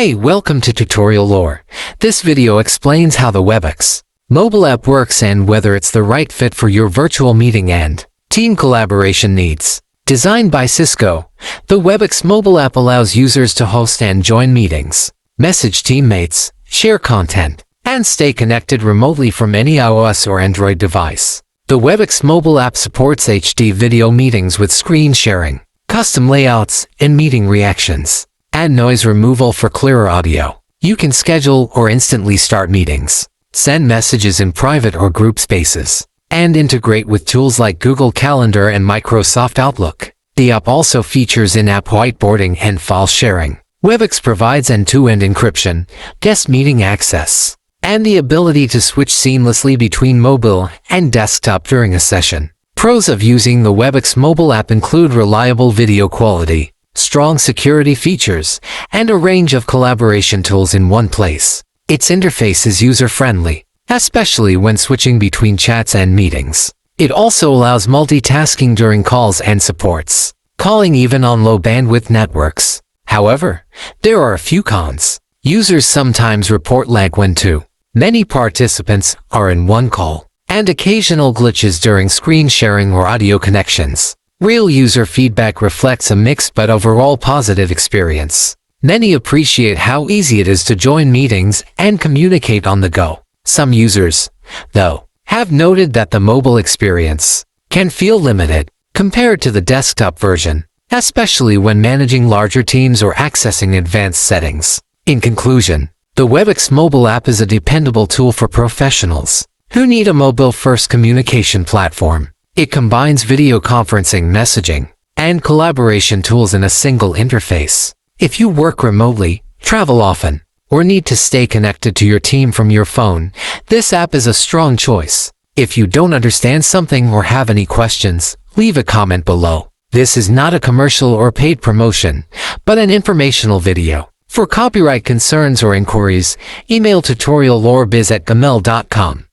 Hey, welcome to Tutorial Lore. This video explains how the Webex mobile app works and whether it's the right fit for your virtual meeting and team collaboration needs. Designed by Cisco, the Webex mobile app allows users to host and join meetings, message teammates, share content, and stay connected remotely from any iOS or Android device. The Webex mobile app supports HD video meetings with screen sharing, custom layouts, and meeting reactions, and noise removal for clearer audio. You can schedule or instantly start meetings, send messages in private or group spaces, and integrate with tools like Google Calendar and Microsoft Outlook. The app also features in-app whiteboarding and file sharing. Webex provides end-to-end encryption, guest meeting access, and the ability to switch seamlessly between mobile and desktop during a session. Pros of using the Webex mobile app include reliable video quality, strong security features, and a range of collaboration tools in one place. Its interface is user-friendly, especially when switching between chats and meetings. It also allows multitasking during calls and supports calling even on low-bandwidth networks. However, there are a few cons. Users sometimes report lag when too many participants are in one call, and occasional glitches during screen sharing or audio connections. Real user feedback reflects a mixed but overall positive experience. Many appreciate how easy it is to join meetings and communicate on the go. Some users, though, have noted that the mobile experience can feel limited compared to the desktop version, especially when managing larger teams or accessing advanced settings. In conclusion, the Webex mobile app is a dependable tool for professionals who need a mobile-first communication platform. It combines video conferencing, messaging, and collaboration tools in a single interface. If you work remotely, travel often, or need to stay connected to your team from your phone, this app is a strong choice. If you don't understand something or have any questions, leave a comment below. This is not a commercial or paid promotion, but an informational video. For copyright concerns or inquiries, email tutoriallorebiz@gmail.com.